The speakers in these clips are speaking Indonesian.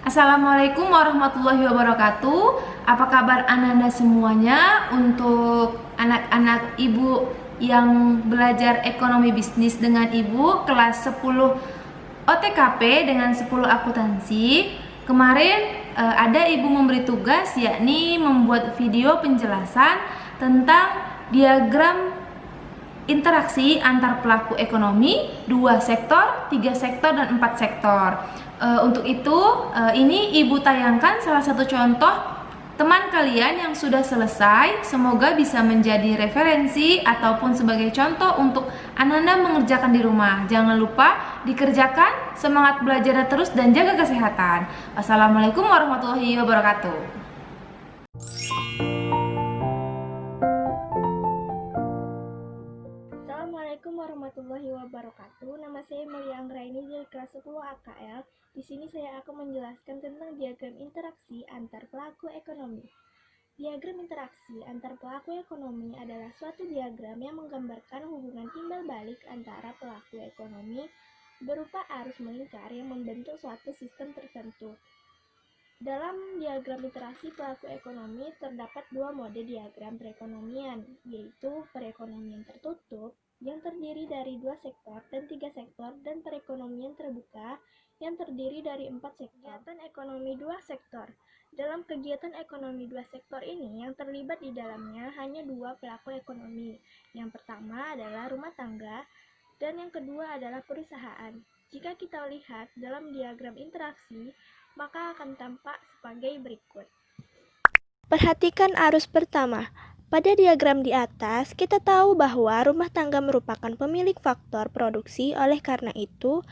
Assalamualaikum warahmatullahi wabarakatuh. Apa kabar Ananda semuanya? Untuk anak-anak ibu yang belajar ekonomi bisnis dengan ibu kelas 10 OTKP dengan 10 akuntansi. Kemarin ada ibu memberi tugas, yakni membuat video penjelasan tentang diagram interaksi antar pelaku ekonomi, 2 sektor, 3 sektor, dan 4 sektor. Untuk itu, ini ibu tayangkan salah satu contoh teman kalian yang sudah selesai. Semoga bisa menjadi referensi ataupun sebagai contoh untuk Ananda mengerjakan di rumah. Jangan lupa dikerjakan, semangat belajarnya terus, dan jaga kesehatan. Wassalamualaikum warahmatullahi wabarakatuh. Assalamualaikum warahmatullahi wabarakatuh. Nama saya Melia Anggraini dari kelas 10 AKL. Di sini saya akan menjelaskan tentang diagram interaksi antar pelaku ekonomi. Diagram interaksi antar pelaku ekonomi adalah suatu diagram yang menggambarkan hubungan timbal balik antara pelaku ekonomi berupa arus melingkar yang membentuk suatu sistem tertentu. Dalam diagram interaksi pelaku ekonomi terdapat 2 mode diagram perekonomian, yaitu perekonomian tertutup yang terdiri dari 2 sektor dan 3 sektor, dan perekonomian terbuka yang terdiri dari 4 sektor. Kegiatan ekonomi 2 sektor. Dalam kegiatan ekonomi 2 sektor ini, yang terlibat di dalamnya hanya 2 pelaku ekonomi. Yang pertama adalah rumah tangga dan yang kedua adalah perusahaan. Jika kita lihat dalam diagram interaksi, maka akan tampak sebagai berikut. Perhatikan arus pertama. Pada diagram di atas, kita tahu bahwa rumah tangga merupakan pemilik faktor produksi. Oleh karena itu,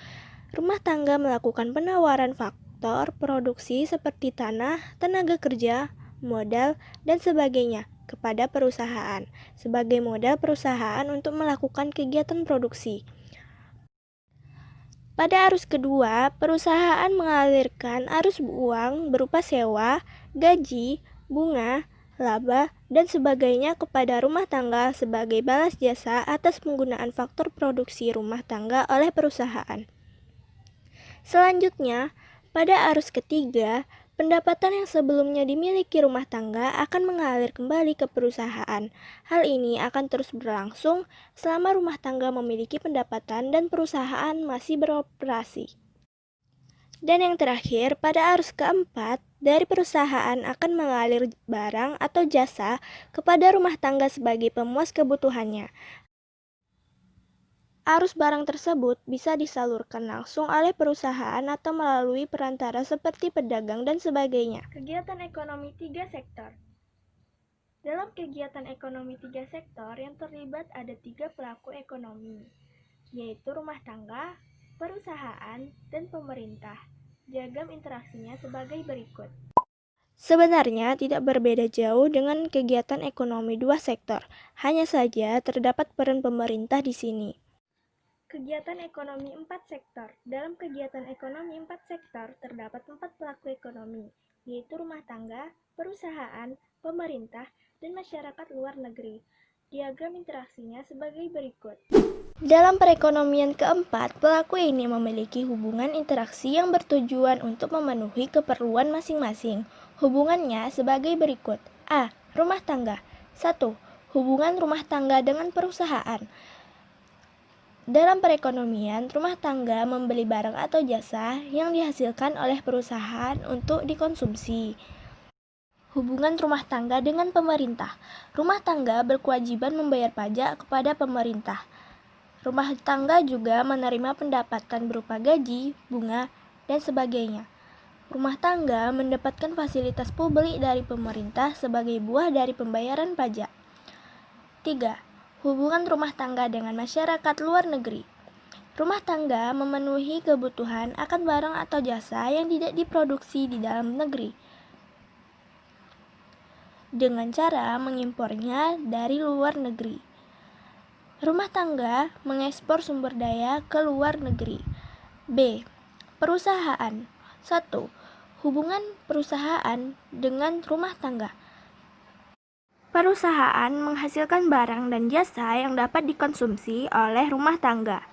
rumah tangga melakukan penawaran faktor produksi seperti tanah, tenaga kerja, modal, dan sebagainya kepada perusahaan sebagai modal perusahaan untuk melakukan kegiatan produksi. Pada arus kedua, perusahaan mengalirkan arus uang berupa sewa, gaji, bunga, laba, dan sebagainya kepada rumah tangga sebagai balas jasa atas penggunaan faktor produksi rumah tangga oleh perusahaan. Selanjutnya, pada arus ketiga, pendapatan yang sebelumnya dimiliki rumah tangga akan mengalir kembali ke perusahaan. Hal ini akan terus berlangsung selama rumah tangga memiliki pendapatan dan perusahaan masih beroperasi. Dan yang terakhir, pada arus keempat, dari perusahaan akan mengalir barang atau jasa kepada rumah tangga sebagai pemuas kebutuhannya. Arus barang tersebut bisa disalurkan langsung oleh perusahaan atau melalui perantara seperti pedagang dan sebagainya. Kegiatan ekonomi 3 sektor. Dalam kegiatan ekonomi 3 sektor yang terlibat ada 3 pelaku ekonomi, yaitu rumah tangga, perusahaan, dan pemerintah. Diagram interaksinya sebagai berikut. Sebenarnya tidak berbeda jauh dengan kegiatan ekonomi 2 sektor, hanya saja terdapat peran pemerintah di sini. Kegiatan ekonomi 4 sektor. Dalam kegiatan ekonomi 4 sektor terdapat 4 pelaku ekonomi, yaitu rumah tangga, perusahaan, pemerintah, dan masyarakat luar negeri. Diagram interaksinya sebagai berikut. Dalam perekonomian keempat, pelaku ini memiliki hubungan interaksi yang bertujuan untuk memenuhi keperluan masing-masing. Hubungannya sebagai berikut. A. Rumah tangga. 1. Hubungan rumah tangga dengan perusahaan. Dalam perekonomian, rumah tangga membeli barang atau jasa yang dihasilkan oleh perusahaan untuk dikonsumsi. Hubungan rumah tangga dengan pemerintah. Rumah tangga berkewajiban membayar pajak kepada pemerintah. Rumah tangga juga menerima pendapatan berupa gaji, bunga, dan sebagainya. Rumah tangga mendapatkan fasilitas publik dari pemerintah sebagai buah dari pembayaran pajak. 3. Hubungan rumah tangga dengan masyarakat luar negeri. Rumah tangga memenuhi kebutuhan akan barang atau jasa yang tidak diproduksi di dalam negeri dengan cara mengimpornya dari luar negeri. Rumah tangga mengekspor sumber daya ke luar negeri. B. Perusahaan. 1. Hubungan perusahaan dengan rumah tangga. Perusahaan menghasilkan barang dan jasa yang dapat dikonsumsi oleh rumah tangga.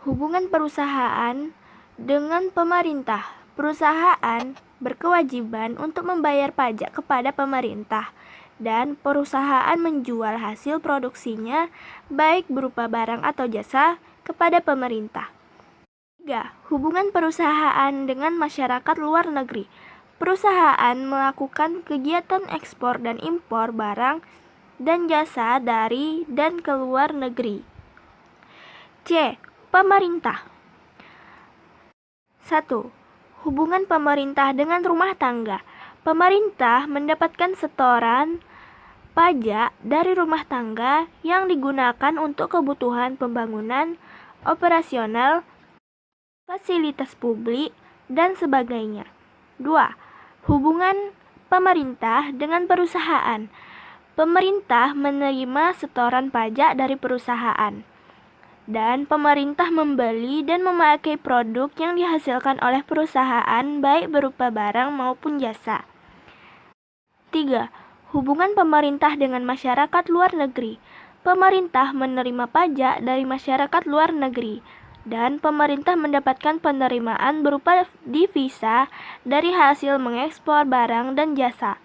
Hubungan perusahaan dengan pemerintah. Perusahaan berkewajiban untuk membayar pajak kepada pemerintah, dan perusahaan menjual hasil produksinya baik berupa barang atau jasa kepada pemerintah. 3. Hubungan perusahaan dengan masyarakat luar negeri. Perusahaan melakukan kegiatan ekspor dan impor barang dan jasa dari dan ke luar negeri. C. Pemerintah. 1. Hubungan pemerintah dengan rumah tangga. Pemerintah mendapatkan setoran pajak dari rumah tangga yang digunakan untuk kebutuhan pembangunan, operasional, fasilitas publik, dan sebagainya. 2. Hubungan pemerintah dengan perusahaan. Pemerintah menerima setoran pajak dari perusahaan, dan pemerintah membeli dan memakai produk yang dihasilkan oleh perusahaan baik berupa barang maupun jasa. 3. Hubungan pemerintah dengan masyarakat luar negeri. Pemerintah menerima pajak dari masyarakat luar negeri, dan pemerintah mendapatkan penerimaan berupa divisa dari hasil mengekspor barang dan jasa.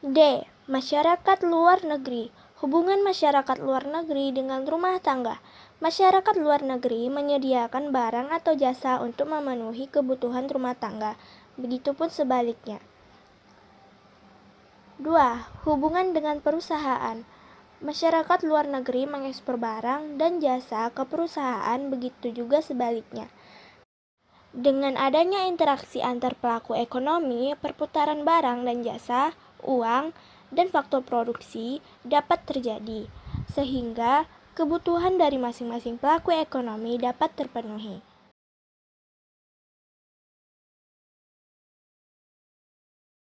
D. Masyarakat luar negeri. Hubungan masyarakat luar negeri dengan rumah tangga. Masyarakat luar negeri menyediakan barang atau jasa untuk memenuhi kebutuhan rumah tangga, begitupun sebaliknya. 2. Hubungan dengan perusahaan. Masyarakat luar negeri mengekspor barang dan jasa ke perusahaan, begitu juga sebaliknya. Dengan adanya interaksi antar pelaku ekonomi, perputaran barang dan jasa, uang, dan faktor produksi dapat terjadi, sehingga kebutuhan dari masing-masing pelaku ekonomi dapat terpenuhi.